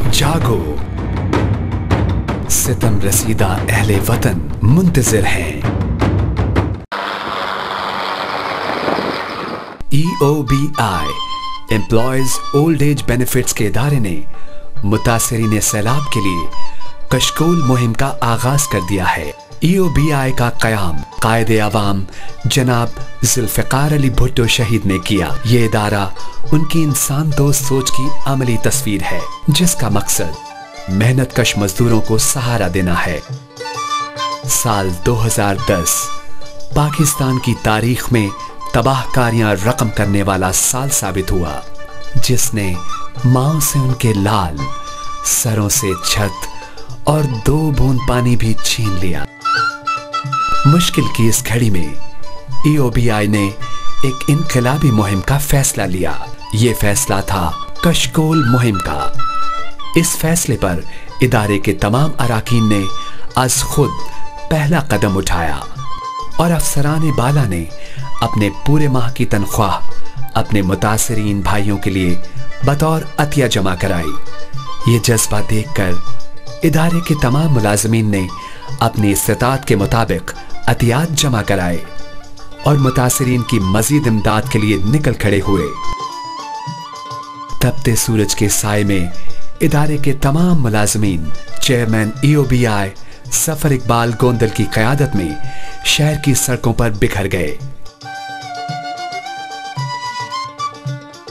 जागो, सितम रसीदा अहले वतन मुंतजिर हैं। EOBI employees old age benefits के इदारे ने मुतासिरीन सैलाब के लिए कशकोल मुहिम का आगाज कर दिया है। EOBI का कयाम कायदे अवाम जनाब जुल्फ़िकार अली भुट्टो शहीद ने किया। ये इदारा उनकी इंसान दोस्त सोच की अमली तस्वीर है, जिसका मकसद मेहनत कश मजदूरों को सहारा देना है। साल 2010 पाकिस्तान की तारीख में तबाहकारियां रकम करने वाला साल साबित हुआ, जिसने माओ से उनके लाल, सरों से छत और 2 बूंद पानी भी छीन लिया। मुश्किल की इस घड़ी में EOBI ने एक इनकलाबी मुहिम का फैसला लिया। ये फैसला था कशकोल मुहिम का। इस फैसले पर इदारे के तमाम अराकीन ने आज खुद पहला कदम उठाया और अफसरान बाला ने अपने पूरे माह की तनख्वाह अपने मुतासिरीन भाइयों के लिए बतौर अतिया जमा कराई। ये जज्बा देखकर इदारे के तमाम मुलाजमीन ने अपनी इस्तिताअत के मुताबिक अतियात जमा कराए और मुतासिरीन की मजीद इमदाद के लिए निकल खड़े हुए। तपते सूरज के साए में इदारे के तमाम मुलाजमीन चेयरमैन EOBI सफर इकबाल गोंदल की क़यादत में शहर की सड़कों पर बिखर गए।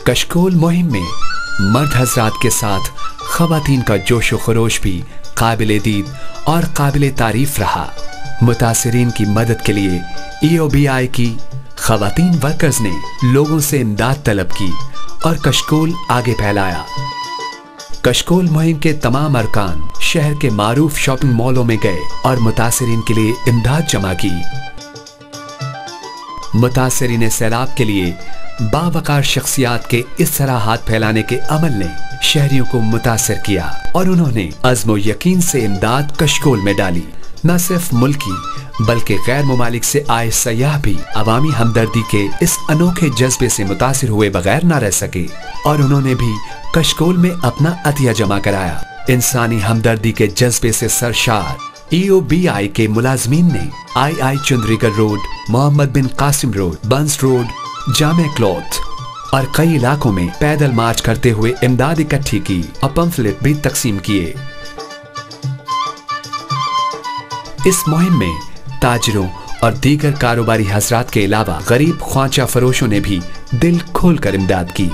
कशकोल मुहिम में मर्द हजरात के साथ खवातीन का जोशो खरोश भी काबिले दीद और काबिले तारीफ रहा। मुतासिरीन की मदद के लिए EOBI की खवातीन वर्कर्स ने लोगों से इमदाद तलब की और कशकोल आगे फैलाया। कशकोल मुहिम के तमाम अरकान शहर के मारूफ शॉपिंग मॉलों में गए और मुतासिरीन के लिए इमदाद जमा की। मुतासिरीन सैलाब के लिए बावकार शख्सियात के इस तरह हाथ फैलाने के अमल ने शहरियों को मुतासिर किया और उन्होंने अज़्म यकीन से इमदाद कशकोल में डाली। न सिर्फ मुल्की बल्कि गैर मुमालिक से आए सयाह भी अवामी हमदर्दी के इस अनोखे जज्बे से मुतासिर हुए बगैर न रह सके और उन्होंने भी कशकोल में अपना अतिया जमा कराया। इंसानी हमदर्दी के जज्बे से सरशार EOBI के मुलाजमीन ने II चुंदरीगर रोड, मोहम्मद बिन कासिम रोड, बंस रोड, जामे क्लॉथ और कई इलाकों में पैदल मार्च करते हुए इमदाद इकट्ठी की और पंफलेट भी तकसीम किए। इस मुहिम में ताजिरों और दीगर कारोबारी हजरात के अलावा गरीब ख्वांचा फरोशों ने भी दिल खोलकर इमदाद की।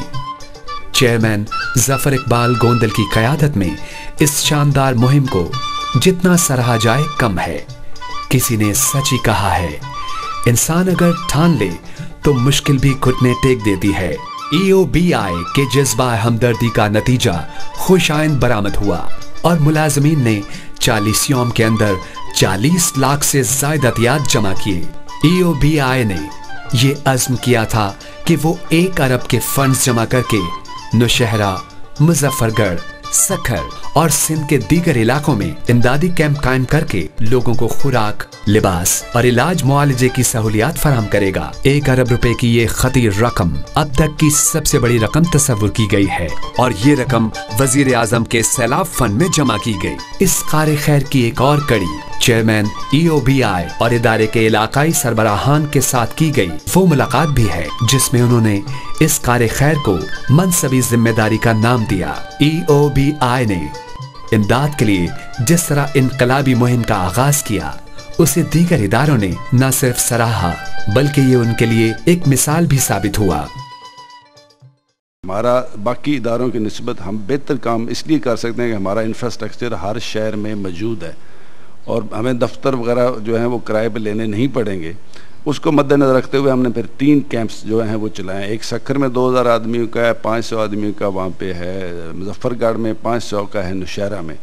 चेयरमैन जफर इकबाल गोंदल की क़यादत में इस शानदार मुहिम को जितना सराहा जाए कम है। किसी ने सच ही कहा है, इंसान अगर ठान ले तो मुश्किल भी घुटने टेक देती है। EOBI के जज्बा हमदर्दी का नतीजा खुशाइंद बरामद हुआ और मुलाजमीन ने 40 यौम के अंदर 40 लाख से ज्यादा अतियात जमा किए। EOBI ने ये अज़्म किया था कि वो 1 अरब के फंड्स जमा करके नौशहरा, मुजफ्फरगढ़, सखर और सिंध के दीगर इलाकों में इमदादी कैंप कायम करके लोगों को खुराक, लिबास और इलाज मुआलजे की सहूलियात फराहम करेगा। 1 अरब रुपए की ये खतीर रकम अब तक की सबसे बड़ी रकम तस्वुर की गई है और ये रकम वजीर आजम के सैलाब फंड में जमा की गई। इस कार खैर की एक और कड़ी चेयरमैन EOBI और इदारे के इलाकाई सरबराहान के साथ की गई वो मुलाकात भी है, जिसमें उन्होंने इस कार खैर को मनसबी जिम्मेदारी का नाम दिया। EOBI ने इमदाद के लिए जिस तरह इनकलाबी मुहिम का आगाज किया, उसे दीगर इदारों ने न सिर्फ सराहा बल्कि ये उनके लिए एक मिसाल भी साबित हुआ। हमारा बाकी इदारों की निस्बत हम बेहतर काम इसलिए कर सकते हैं कि हमारा इंफ्रास्ट्रक्चर हर शहर में मौजूद है और हमें दफ्तर वगैरह जो हैं वो किराए पे लेने नहीं पड़ेंगे। उसको मद्देनज़र रखते हुए हमने फिर 3 कैंप्स जो हैं वो चलाएं। एक सखर में 2000 आदमियों का है, 500 आदमियों का वहाँ पे है, मुजफ्फरगढ़ में 500 का है, नौशहरा में।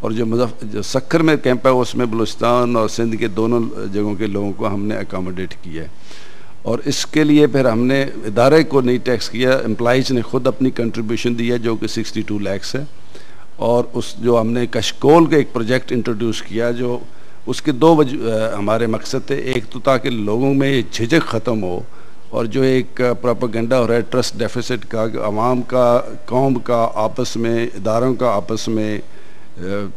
और जो सखर में कैंप है उसमें बलूचिस्तान और सिंध के दोनों जगहों के लोगों को हमने अकोमोडेट किया है। और इसके लिए फिर हमने इदारे को नहीं टैक्स किया, एम्प्लॉइज़ ने खुद अपनी कंट्रीब्यूशन दी है जो कि 62 लाख है। और उस जो हमने कशकोल का एक प्रोजेक्ट इंट्रोड्यूस किया, जो उसके 2 हमारे मकसद थे। एक तो ताकि लोगों में ये झिझक ख़त्म हो और जो एक प्रोपेगेंडा हो रहा है ट्रस्ट डेफिसिट का, आवाम का, कौम का आपस में, इदारों का आपस में,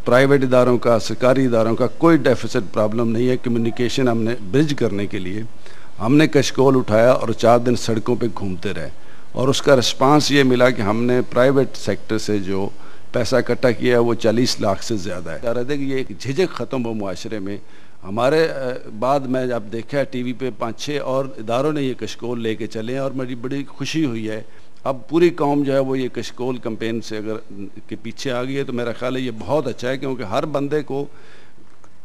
प्राइवेट इदारों का, सरकारी इदारों का कोई डेफिसिट प्रॉब्लम नहीं है। कम्युनिकेशन हमने ब्रिज करने के लिए हमने कशकोल उठाया और 4 दिन सड़कों पे घूमते रहे और उसका रिस्पांस ये मिला कि हमने प्राइवेट सेक्टर से जो पैसा इकट्ठा किया है वो 40 लाख से ज़्यादा है। चाह रहे थे कि ये एक झिझक ख़त्म हो मुआशरे में। हमारे बाद में जब देखा टीवी पे 5-6 और इदारों ने ये कशकोल लेके चले हैं और मेरी बड़ी खुशी हुई है। अब पूरी कौम जो है वो ये कशकोल कैंपेन से अगर के पीछे आ गई है तो मेरा ख्याल है ये बहुत अच्छा है, क्योंकि हर बंदे को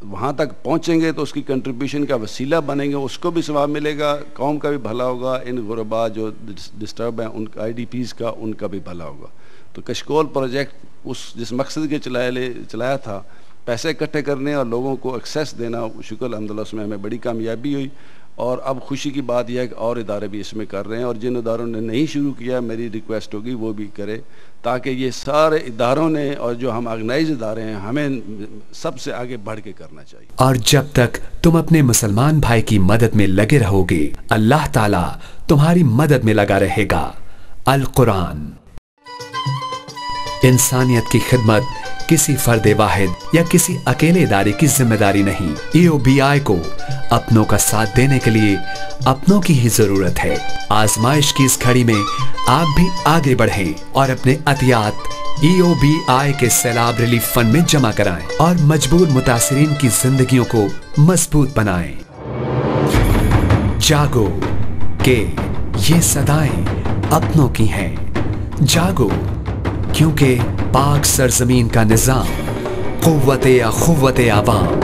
वहाँ तक पहुँचेंगे तो उसकी कंट्रीब्यूशन का वसीला बनेंगे, उसको भी सवाब मिलेगा, कौम का भी भला होगा, इन गुरबा जो डिस्टर्ब हैं उनका, IDPs का, उनका भी भला होगा। तो कशकोल प्रोजेक्ट उस जिस मकसद के चलाया था, पैसे इकट्ठे करने और लोगों को एक्सेस देना, शुक्र अल्हम्दुलिल्लाह उसमें हमें बड़ी कामयाबी हुई। और अब खुशी की बात यह है कि और इदारे भी इसमें कर रहे हैं और जिन इदारों ने नहीं शुरू किया मेरी रिक्वेस्ट होगी वो भी करे, ताकि ये सारे इदारों ने और जो हम ऑर्गेनाइज इदारे हैं हमें सबसे आगे बढ़ के करना चाहिए। और जब तक तुम अपने मुसलमान भाई की मदद में लगे रहोगे, अल्लाह ताला तुम्हारी मदद में लगा रहेगा। अल कुरान। इंसानियत की खिदमत किसी फर्दे वाहिद या किसी अकेले इदारे की जिम्मेदारी नहीं। EOBI को अपनों का साथ देने के लिए अपनों की ही जरूरत है। आजमाइश की इस घड़ी में आप भी आगे बढ़ें और अपने अतियात EOBI के सैलाब रिलीफ फंड में जमा कराएं और मजबूर मुतासिरीन की जिंदगियों को मजबूत बनाएं। जागो के ये सदाएं अपनों की हैं। जागो, क्योंकि पाक सरजमीन का निजाम कुव्वते या खुव्वते आवाम